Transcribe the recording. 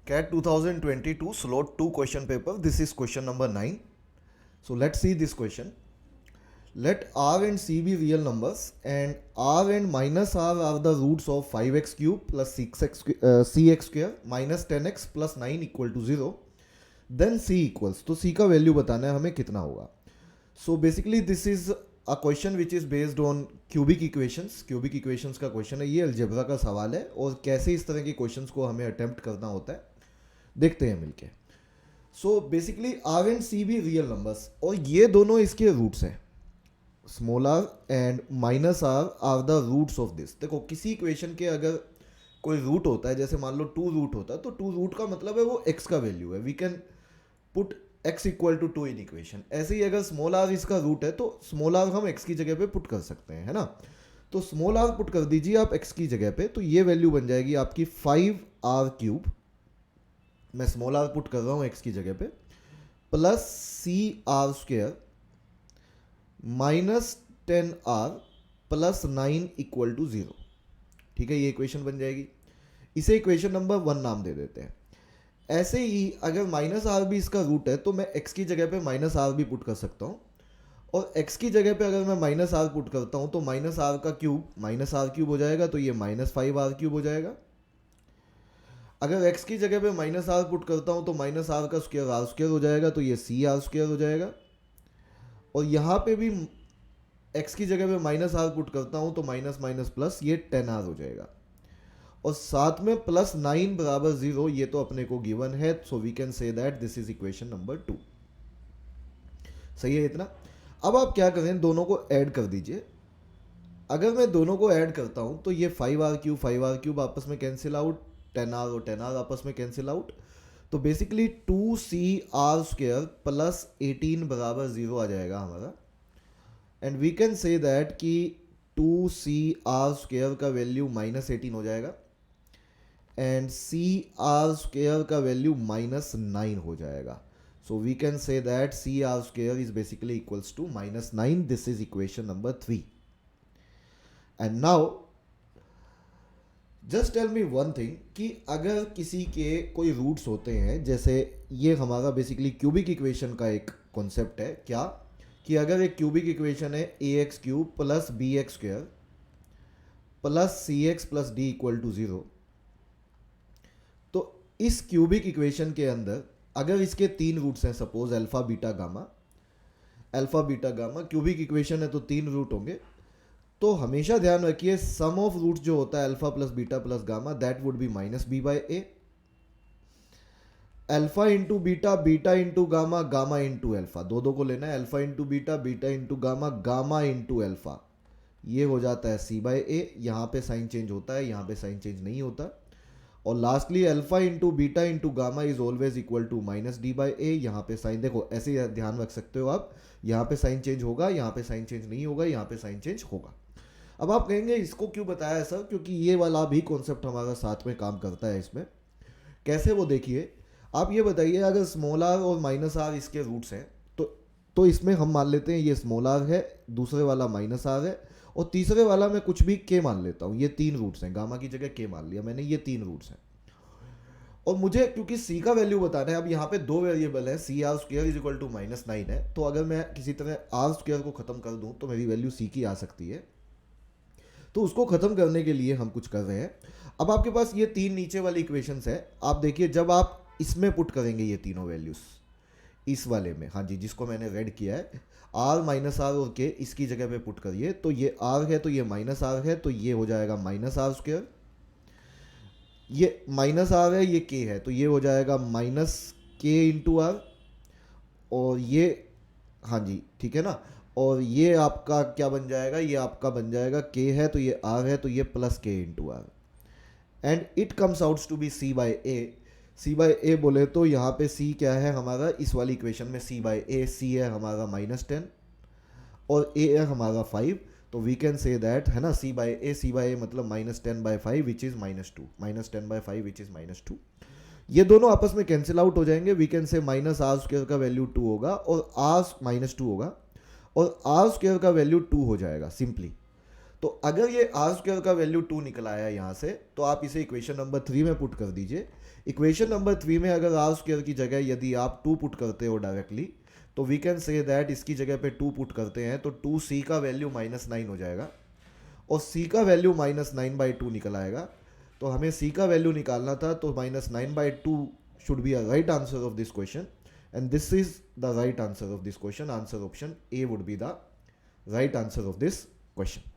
CAT 2022 slot 2 question paper. This is question number 9. So let's see this question. Let R and C be real numbers and R and minus R are the roots of 5x cube plus 6x square minus 10x plus 9 equal to 0. Then C equals. तो C का value बताना है हमें कितना होगा. So basically this is a question which is based on cubic equations. Cubic equations का question है, ये अलजेब्रा का सवाल है और कैसे इस तरह के क्वेश्चंस को हमें अटेम्प्ट करना होता है देखते हैं मिलके. So basically R and C भी रियल नंबर्स और ये दोनों इसके रूट्स हैं. Small R and minus R the roots of this. देखो किसी इक्वेशन के अगर कोई रूट होता है, जैसे मान लो 2 रूट होता है, तो 2 रूट का मतलब है वो x का वैल्यू है. We can put x equal to 2 in equation. ऐसे ही अगर स्मॉल आर इसका रूट है तो स्मॉल आर हम x की जगह पे पुट कर सकते हैं, है ना. तो स्मॉल आर पुट कर दीजिए आप x की जगह पे, तो ये वैल्यू बन जाएगी आपकी 5r3. मैं स्मॉल आर पुट कर रहा हूँ x की जगह पे, plus CR² minus 10r plus 9 equal to 0. ठीक है, ये इक्वेशन बन जाएगी. इसे इक्वेशन नंबर 1 नाम दे देते हैं. ऐसे ही अगर माइनस आर भी इसका रूट है तो मैं x की जगह पे माइनस आर भी पुट कर सकता हूँ, और x की जगह पे अगर मैं माइनस आर पुट करता हूँ तो माइनस आर का क्यूब माइनस आर क्यूब हो जाएगा, तो ये माइनस 5r³ हो जाएगा. अगर x की जगह पे माइनस आर पुट करता हूँ तो माइनस आर का स्क्वायर r² हो जाएगा, तो ये CR² हो जाएगा. और यहाँ पे भी x की जगह पे माइनस आर पुट करता हूँ तो माइनस माइनस प्लस ये 10r हो जाएगा. और साथ में प्लस 9 बराबर 0, ये तो अपने को गिवन है, so we can say that this is equation number 2. सही है इतना. अब आप क्या करें, दोनों को ऐड कर दीजिए. अगर मैं दोनों को ऐड करता हूँ तो ये 5r³ आपस में कैंसिल आउट, 10r और 10r आपस में कैंसिल आउट. तो बेसिकली 2CR² प्लस 18 बराबर 0 आ जाएगा हमारा. And we can say that कि 2CR² का वैल्यू माइनस 18 हो जाएगा एंड CR² का वैल्यू माइनस 9 हो जाएगा. So we can say that CR² is basically equals to minus 9. This is equation number 3. And now just tell me one thing कि अगर किसी के कोई रूट्स होते हैं, जैसे ये हमारा बेसिकली क्यूबिक इक्वेशन का एक कॉन्सेप्ट है, क्या कि अगर एक क्यूबिक इक्वेशन है ax³ plus bx² plus cx plus d equal to 0, तो इस क्यूबिक इक्वेशन के अंदर अगर इसके 3 रूट्स हैं, suppose alpha beta gamma cubic equation है तो 3 रूट होंगे. तो हमेशा ध्यान रखिए सम ऑफ रूट्स जो होता है alpha plus gamma, that would be minus b/a. Alpha into beta into gamma into alpha, दो को लेना है. Alpha into beta into gamma into alpha, ये हो जाता है c/a. यहाँ पे साइन चेंज होता है, यहाँ पे साइन चेंज नहीं होता. और lastly alpha into beta into gamma is always equal to minus d/a. यहाँ पे साइन देखो ऐसे ध्यान रख सकते हो आप, यहाँ पे साइन चेंज होगा, यहाँ पे साइन चेंज नहीं होगा, यहाँ पे साइन चेंज होगा. अब आप कहेंगे इसको क्यों बताया सर, क्योंकि ये वाला भी कॉन्सेप्ट हमारा साथ में काम करता है इसमें. कैसे वो देखिए, आप ये बताइए अगर स्मॉल आर और माइनस आर इसके रूट्स हैं तो इसमें हम मान लेते हैं ये स्मॉल आर है, दूसरे वाला माइनस आर है, और तीसरे वाला मैं कुछ भी के मान लेता हूँ. ये 3 रूट्स हैं, गामा की जगह के मान लिया मैंने, ये 3 रूट्स हैं. और मुझे क्योंकि सी का वैल्यू बताना है, अब यहाँ पे 2 वेरिएबल है, CR² is equal to minus 9 है. तो अगर मैं किसी तरह r² को खत्म कर दूँ तो मेरी वैल्यू सी की आ सकती है. तो उसको खत्म करने के लिए हम कुछ कर रहे हैं. अब आपके पास ये 3 नीचे वाली इक्वेशंस है. आप देखिए जब आप इसमें पुट करेंगे ये तीनों वैल्यूज इस वाले में, हाँ जी, जिसको मैंने रेड किया है, r माइनस आर और के इसकी जगह पे पुट करिए. तो ये r है तो ये माइनस आर है, तो ये हो जाएगा माइनस r². ये माइनस आर है, ये के है, तो ये हो जाएगा माइनस के इंटू आर. और ये हाँ जी ठीक है ना. और ये आपका क्या बन जाएगा, ये आपका बन जाएगा के है तो ये आर है, तो ये प्लस के into R. And it comes out to be c/a बोले तो यहाँ पे c क्या है हमारा, इस वाली इक्वेशन में c/a, c है हमारा -10 और a है हमारा 5. तो वी कैन से दैट, है ना, c/a मतलब -10/5 विच इज -2, -10/5 विच इज -2. ये दोनों आपस में कैंसिल आउट हो जाएंगे. वी कैन से माइनस r² का वैल्यू 2 होगा और r -2 होगा, और r² का वैल्यू 2 हो जाएगा सिंपली. तो अगर ये आर स्क्वायर का वैल्यू 2 निकल आया यहाँ से, तो आप इसे इक्वेशन नंबर 3 में पुट कर दीजिए। इक्वेशन नंबर 3 में अगर आर स्क्वायर की जगह यदि आप 2 पुट करते हो डायरेक्टली, तो वी कैन से दैट इसकी जगह पे 2 पुट करते हैं तो 2c का वैल्यू -9 हो जाएगा और c का वैल्यू -9/2 निकल आएगा। तो हमें c का वैल्यू निकालना था, तो -9/2 should be a right answer of this question, and this is the right answer of this question. Answer option A would be the right answer of this question.